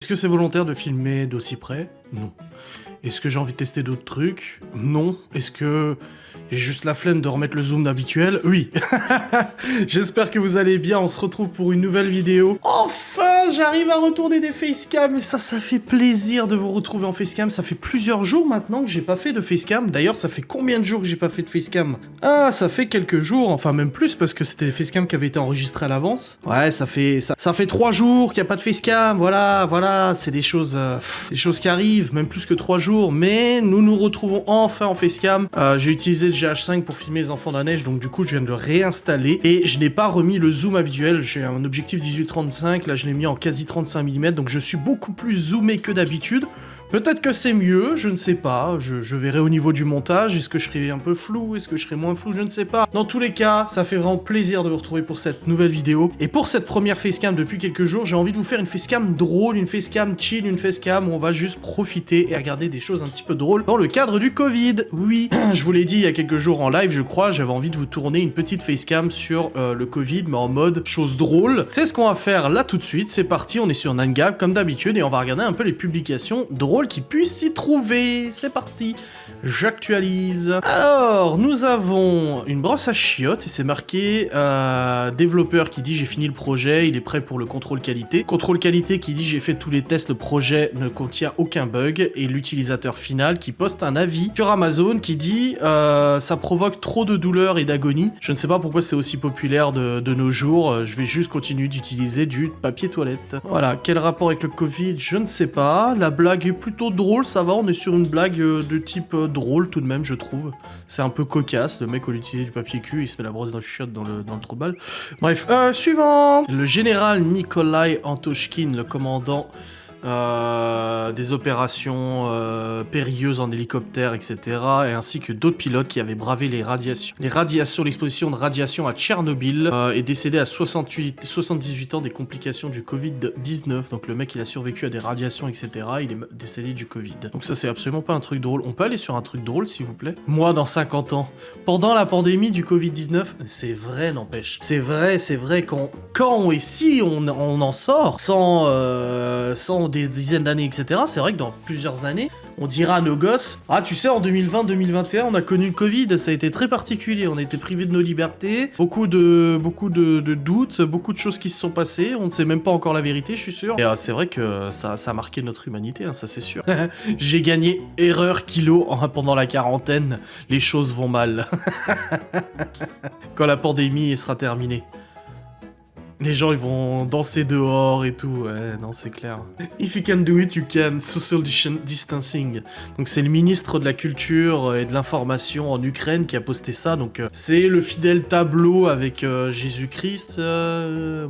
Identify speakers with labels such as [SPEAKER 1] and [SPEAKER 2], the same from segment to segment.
[SPEAKER 1] Est-ce que c'est volontaire de filmer d'aussi près? Non. Est-ce que j'ai envie de tester d'autres trucs? Non. Est-ce que j'ai juste la flemme de remettre le zoom habituel? Oui. J'espère que vous allez bien, on se retrouve pour une nouvelle vidéo. Enfin, j'arrive à retourner des facecam, et ça fait plaisir de vous retrouver en facecam. Ça fait plusieurs jours maintenant que j'ai pas fait de facecam. D'ailleurs, ça fait combien de jours que j'ai pas fait de facecam? Ah, ça fait quelques jours, enfin même plus, parce que c'était des facecam qui avaient été enregistrés à l'avance. Ouais, ça fait 3 jours qu'il n'y a pas de facecam, voilà, c'est des choses qui arrivent, même plus que 3 jours, mais nous nous retrouvons enfin en facecam. J'ai utilisé le GH5 pour filmer les enfants de la neige, donc du coup je viens de le réinstaller, et je n'ai pas remis le zoom habituel. J'ai un objectif 18-35, là je l'ai mis en quasi 35 mm, donc je suis beaucoup plus zoomé que d'habitude. Peut-être que c'est mieux, je ne sais pas, je verrai au niveau du montage, est-ce que je serai un peu flou, est-ce que je serai moins flou, je ne sais pas. Dans tous les cas, ça fait vraiment plaisir de vous retrouver pour cette nouvelle vidéo. Et pour cette première facecam depuis quelques jours, j'ai envie de vous faire une facecam drôle, une facecam chill, une facecam où on va juste profiter et regarder des choses un petit peu drôles dans le cadre du Covid. Oui, je vous l'ai dit il y a quelques jours en live, je crois, j'avais envie de vous tourner une petite facecam sur le Covid, mais en mode chose drôle. C'est ce qu'on va faire là tout de suite, c'est parti, on est sur Nangab comme d'habitude et on va regarder un peu les publications drôles qui puissent s'y trouver. C'est parti, j'actualise. Alors, nous avons une brosse à chiottes et c'est marqué développeur qui dit j'ai fini le projet, il est prêt pour le contrôle qualité. Contrôle qualité qui dit j'ai fait tous les tests, le projet ne contient aucun bug. Et l'utilisateur final qui poste un avis sur Amazon qui dit ça provoque trop de douleur et d'agonie. Je ne sais pas pourquoi c'est aussi populaire de nos jours, je vais juste continuer d'utiliser du papier toilette. Voilà, quel rapport avec le Covid, je ne sais pas. La blague est plutôt drôle, ça va, on est sur une blague de type drôle tout de même, je trouve. C'est un peu cocasse, le mec au lieu d'utiliser du papier cul, il se met la brosse dans le chiotte dans le trou de balle. Bref, suivant. Le général Nikolai Antoshkin, le commandant des opérations périlleuses en hélicoptère, etc. et ainsi que d'autres pilotes qui avaient bravé l'exposition de radiation à Tchernobyl, est décédé à 78 ans des complications du Covid-19. Donc le mec il a survécu à des radiations, etc. Il est décédé du Covid. Donc ça c'est absolument pas un truc drôle. On peut aller sur un truc drôle s'il vous plaît? Moi dans 50 ans, pendant la pandémie du Covid-19, c'est vrai n'empêche. C'est vrai quand et si on en sort sans des dizaines d'années, etc., c'est vrai que dans plusieurs années, on dira à nos gosses « Ah, tu sais, en 2020-2021, on a connu le Covid, ça a été très particulier, on a été privés de nos libertés, beaucoup de doutes, beaucoup de choses qui se sont passées, on ne sait même pas encore la vérité, je suis sûr. » Et c'est vrai que ça a marqué notre humanité, hein, ça c'est sûr. J'ai gagné erreur kilo pendant la quarantaine, les choses vont mal. Quand la pandémie sera terminée. Les gens, ils vont danser dehors et tout. Ouais, non, c'est clair. If you can do it, you can. Social distancing. Donc, c'est le ministre de la Culture et de l'Information en Ukraine qui a posté ça. Donc, c'est le fidèle tableau avec Jésus-Christ,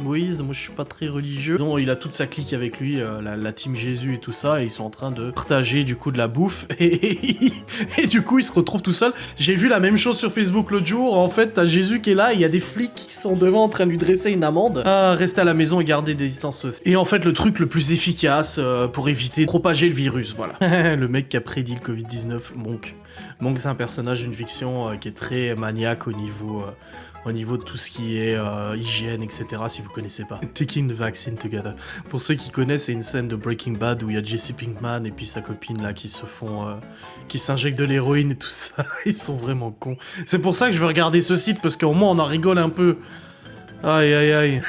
[SPEAKER 1] Moïse. Moi, je suis pas très religieux. Disons, il a toute sa clique avec lui, la team Jésus et tout ça. Et ils sont en train de partager, du coup, de la bouffe. Et du coup, il se retrouve tout seul. J'ai vu la même chose sur Facebook l'autre jour. En fait, t'as Jésus qui est là et il y a des flics qui sont devant en train de lui dresser une amende. Rester à la maison et garder des distances. Et en fait, le truc le plus efficace pour éviter de propager le virus, voilà. Le mec qui a prédit le Covid-19, Monk. Monk, c'est un personnage d'une fiction qui est très maniaque au niveau de tout ce qui est hygiène, etc. Si vous connaissez pas. Taking the vaccine together. Pour ceux qui connaissent, c'est une scène de Breaking Bad où il y a Jesse Pinkman et puis sa copine là qui se font, qui s'injectent de l'héroïne et tout ça. Ils sont vraiment cons. C'est pour ça que je veux regarder ce site parce qu'au moins on en rigole un peu. Aïe aïe aïe.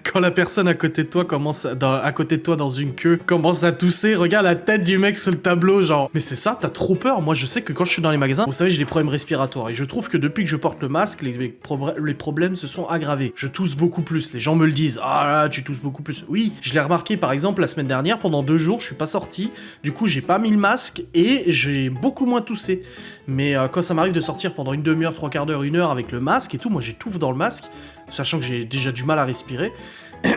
[SPEAKER 1] Quand la personne à côté de toi dans une queue commence à tousser, regarde la tête du mec sur le tableau, genre. Mais c'est ça, t'as trop peur. Moi je sais que quand je suis dans les magasins, vous savez, j'ai des problèmes respiratoires et je trouve que depuis que je porte le masque, les problèmes se sont aggravés. Je tousse beaucoup plus. Les gens me le disent. Ah là, tu tousses beaucoup plus. Oui, je l'ai remarqué par exemple la semaine dernière, pendant 2 jours, je suis pas sorti. Du coup, j'ai pas mis le masque et j'ai beaucoup moins toussé. Mais quand ça m'arrive de sortir pendant une demi-heure, 3/4 d'heure, 1 heure avec le masque et tout, moi j'étouffe dans le masque, sachant que j'ai déjà du mal à respirer.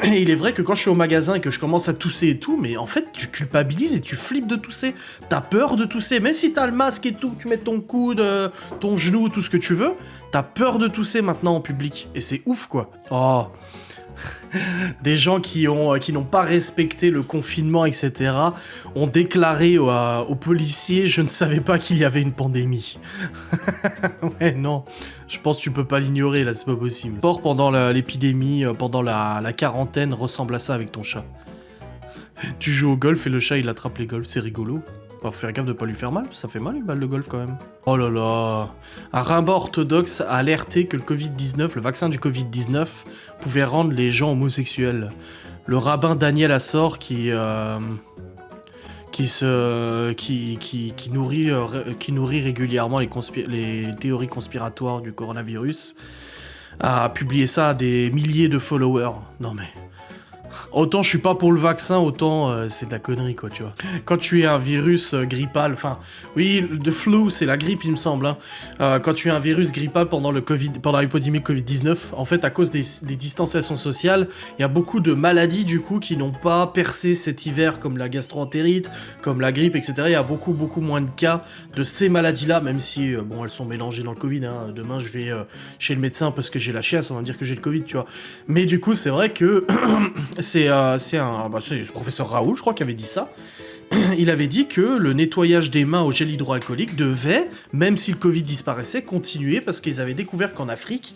[SPEAKER 1] Et il est vrai que quand je suis au magasin et que je commence à tousser et tout, mais en fait tu culpabilises et tu flippes de tousser. T'as peur de tousser, même si t'as le masque et tout, tu mets ton coude, ton genou, tout ce que tu veux, t'as peur de tousser maintenant en public. Et c'est ouf quoi. Oh. Des gens qui n'ont pas respecté le confinement, etc., ont déclaré aux policiers « Je ne savais pas qu'il y avait une pandémie. » Ouais, non. Je pense que tu peux pas l'ignorer, là, c'est pas possible. Sport pendant l'épidémie, pendant la quarantaine, ressemble à ça avec ton chat. Tu joues au golf et le chat, il attrape les golfs, c'est rigolo. Faut faire gaffe de pas lui faire mal, ça fait mal une balle de golf quand même. Oh là là. Un rabbin orthodoxe a alerté que le Covid-19, le vaccin du Covid-19, pouvait rendre les gens homosexuels. Le rabbin Daniel Assor qui nourrit régulièrement les théories conspiratoires du coronavirus, a publié ça à des milliers de followers. Non mais... Autant je suis pas pour le vaccin, autant c'est de la connerie, quoi, tu vois. Quand tu es un virus grippal, enfin, oui, le flu, c'est la grippe, il me semble, hein. Quand tu es un virus grippal pendant l'épidémie Covid-19, en fait, à cause des distanciations sociales, il y a beaucoup de maladies, du coup, qui n'ont pas percé cet hiver, comme la gastro-entérite, comme la grippe, etc. Il y a beaucoup moins de cas de ces maladies-là, même si, bon, elles sont mélangées dans le Covid, hein. Demain, je vais chez le médecin parce que j'ai la chiasse, on va me dire que j'ai le Covid, tu vois. Mais du coup, c'est vrai que... c'est le professeur Raoult, je crois, qui avait dit ça. Il avait dit que le nettoyage des mains au gel hydroalcoolique devait, même si le Covid disparaissait, continuer parce qu'ils avaient découvert qu'en Afrique,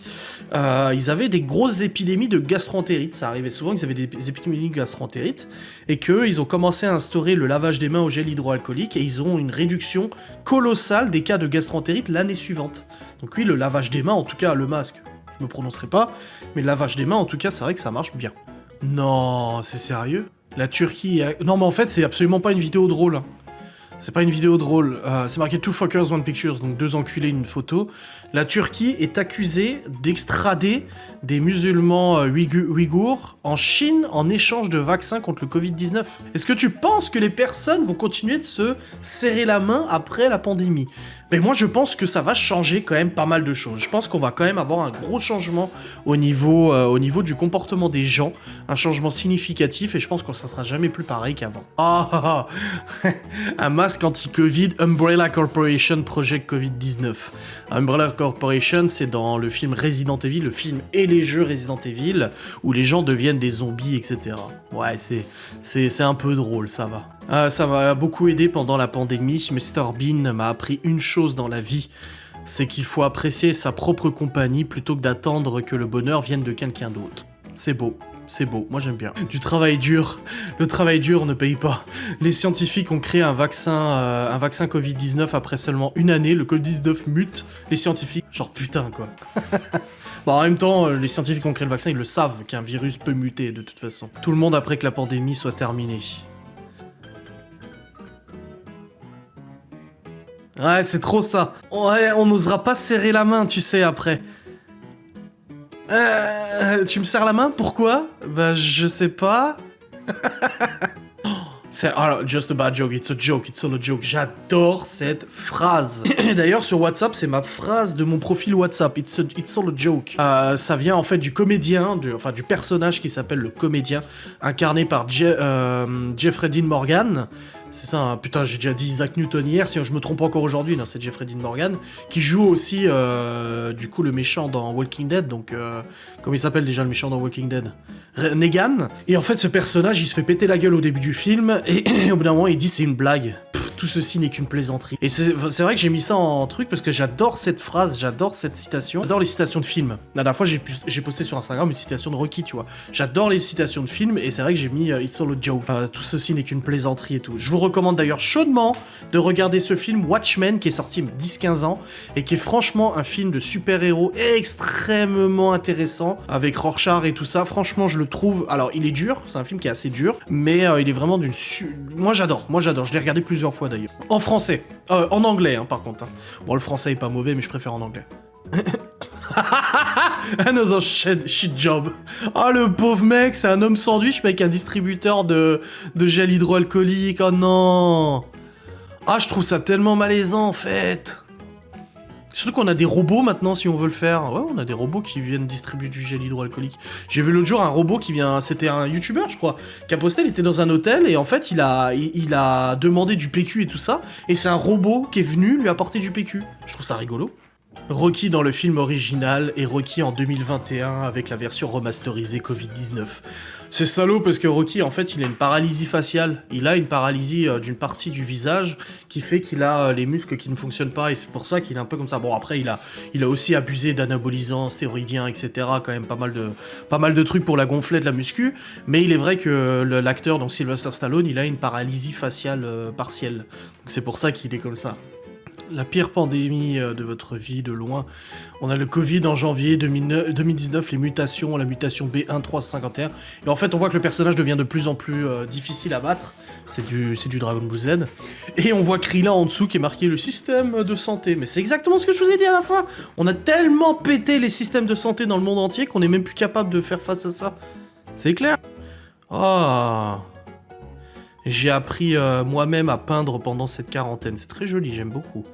[SPEAKER 1] ils avaient des grosses épidémies de gastro-entérite. Ça arrivait souvent qu'ils avaient des épidémies de gastro-entérite et qu'ils ont commencé à instaurer le lavage des mains au gel hydroalcoolique et ils ont une réduction colossale des cas de gastro-entérite l'année suivante. Donc oui, le lavage des mains, en tout cas le masque, je me prononcerai pas, mais le lavage des mains, en tout cas, c'est vrai que ça marche bien. Non, c'est sérieux? La Turquie... Non, mais en fait, c'est absolument pas une vidéo drôle. C'est pas une vidéo drôle. C'est marqué « Two fuckers, one pictures », donc 2 enculés, une photo. La Turquie est accusée d'extrader des musulmans ouïghours en Chine en échange de vaccins contre le Covid-19. Est-ce que tu penses que les personnes vont continuer de se serrer la main après la pandémie? Mais moi, je pense que ça va changer quand même pas mal de choses. Je pense qu'on va quand même avoir un gros changement au niveau du comportement des gens, un changement significatif, et je pense que ça sera jamais plus pareil qu'avant. Ah, un masque anti-Covid, Umbrella Corporation Project Covid-19. Umbrella Corporation, c'est dans le film Resident Evil, le film et les jeux Resident Evil, où les gens deviennent des zombies, etc. Ouais, c'est un peu drôle, ça va. Ça m'a beaucoup aidé pendant la pandémie. Mr Bean m'a appris une chose dans la vie, c'est qu'il faut apprécier sa propre compagnie plutôt que d'attendre que le bonheur vienne de quelqu'un d'autre. C'est beau. C'est beau, moi j'aime bien. Du travail dur. Le travail dur ne paye pas. Les scientifiques ont créé un vaccin Covid-19 après seulement une année. Le Covid-19 mute. Les scientifiques, genre putain quoi. Bon, en même temps, les scientifiques qui ont créé le vaccin, ils le savent qu'un virus peut muter de toute façon. Tout le monde après que la pandémie soit terminée. Ouais, c'est trop ça. Ouais, on n'osera pas serrer la main, tu sais, après. Tu me serres la main? Pourquoi? Bah, je sais pas. C'est... Alors, just a bad joke, it's a joke, it's all a joke. J'adore cette phrase. D'ailleurs, sur WhatsApp, c'est ma phrase de mon profil WhatsApp, it's all a joke. Ça vient en fait du comédien, du personnage qui s'appelle le comédien, incarné par Jeffrey Dean Morgan. C'est ça, hein. Putain, j'ai déjà dit Isaac Newton hier, si je me trompe encore aujourd'hui, non, c'est Jeffrey Dean Morgan, qui joue aussi, du coup, le méchant dans Walking Dead, donc, comment il s'appelle déjà le méchant dans Walking Dead? Negan. Et en fait, ce personnage, il se fait péter la gueule au début du film, et au bout d'un moment, il dit c'est une blague. Tout ceci n'est qu'une plaisanterie. Et c'est vrai que j'ai mis ça en truc parce que j'adore cette phrase, j'adore cette citation. J'adore les citations de films. La dernière fois, j'ai posté sur Instagram une citation de Rocky, tu vois. J'adore les citations de films et c'est vrai que j'ai mis It's all a joke. Tout ceci n'est qu'une plaisanterie et tout. Je vous recommande d'ailleurs chaudement de regarder ce film Watchmen qui est sorti 10-15 ans et qui est franchement un film de super-héros extrêmement intéressant avec Rorschach et tout ça. Franchement, je le trouve... Alors, il est dur, c'est un film qui est assez dur, mais il est vraiment d'une... Moi, j'adore. Je l'ai regardé plusieurs fois d'ailleurs. En français. En anglais, hein, par contre. Hein. Bon, le français est pas mauvais, mais je préfère en anglais. Another shit job. Ah, le pauvre mec, c'est un homme sandwich, mec, un distributeur de gel hydroalcoolique. Oh non. Ah, je trouve ça tellement malaisant, en fait. Surtout qu'on a des robots maintenant, si on veut le faire. Ouais, on a des robots qui viennent distribuer du gel hydroalcoolique. J'ai vu l'autre jour un robot qui vient... C'était un youtubeur, je crois, qui a posté, il était dans un hôtel, et en fait, il a demandé du PQ et tout ça, et c'est un robot qui est venu lui apporter du PQ. Je trouve ça rigolo. Rocky dans le film original et Rocky en 2021 avec la version remasterisée Covid-19. C'est salaud parce que Rocky, en fait, il a une paralysie faciale. Il a une paralysie d'une partie du visage qui fait qu'il a les muscles qui ne fonctionnent pas et c'est pour ça qu'il est un peu comme ça. Bon, après, il a aussi abusé d'anabolisants, stéroïdiens, etc. Quand même pas mal de trucs pour la gonfler de la muscu. Mais il est vrai que l'acteur, donc Sylvester Stallone, il a une paralysie faciale partielle. Donc c'est pour ça qu'il est comme ça. La pire pandémie de votre vie, de loin. On a le Covid en janvier 2019, les mutations, la mutation B1351. Et en fait, on voit que le personnage devient de plus en plus difficile à battre. C'est du Dragon Ball Z. Et on voit Krillin en dessous qui est marqué le système de santé. Mais c'est exactement ce que je vous ai dit à la fin. On a tellement pété les systèmes de santé dans le monde entier qu'on est même plus capable de faire face à ça. C'est clair? Oh... J'ai appris moi-même à peindre pendant cette quarantaine. C'est très joli, j'aime beaucoup.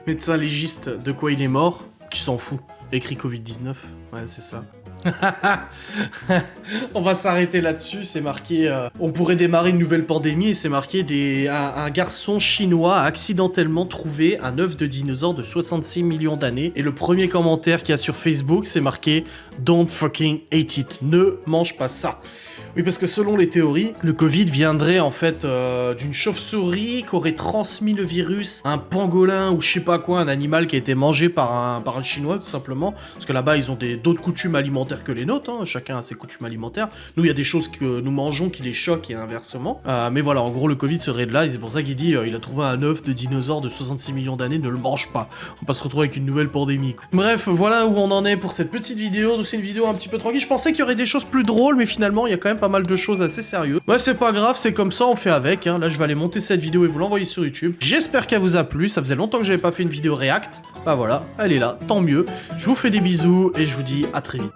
[SPEAKER 1] Médecin légiste, de quoi il est mort? Qui s'en fout? Écrit Covid-19. Ouais, c'est ça. On va s'arrêter là-dessus, c'est marqué... on pourrait démarrer une nouvelle pandémie et c'est marqué un garçon chinois a accidentellement trouvé un œuf de dinosaure de 66 millions d'années. Et le premier commentaire qu'il y a sur Facebook, c'est marqué « Don't fucking eat it ». Ne mange pas ça. Oui, parce que selon les théories, le Covid viendrait en fait d'une chauve-souris qui aurait transmis le virus à un pangolin ou je sais pas quoi, un animal qui a été mangé par un Chinois tout simplement. Parce que là-bas, ils ont d'autres coutumes alimentaires que les nôtres, hein. Chacun a ses coutumes alimentaires. Nous, il y a des choses que nous mangeons qui les choquent et inversement. Mais voilà, en gros, le Covid serait de là et c'est pour ça qu'il dit il a trouvé un œuf de dinosaure de 66 millions d'années, ne le mange pas. On va pas se retrouver avec une nouvelle pandémie, quoi. Bref, voilà où on en est pour cette petite vidéo. Donc c'est une vidéo un petit peu tranquille. Je pensais qu'il y aurait des choses plus drôles, mais finalement, il y a quand même pas mal de choses assez sérieuses. Ouais, c'est pas grave, c'est comme ça, on fait avec, hein. Là, je vais aller monter cette vidéo et vous l'envoyer sur YouTube. J'espère qu'elle vous a plu, ça faisait longtemps que j'avais pas fait une vidéo React. Bah voilà, elle est là, tant mieux. Je vous fais des bisous et je vous dis à très vite.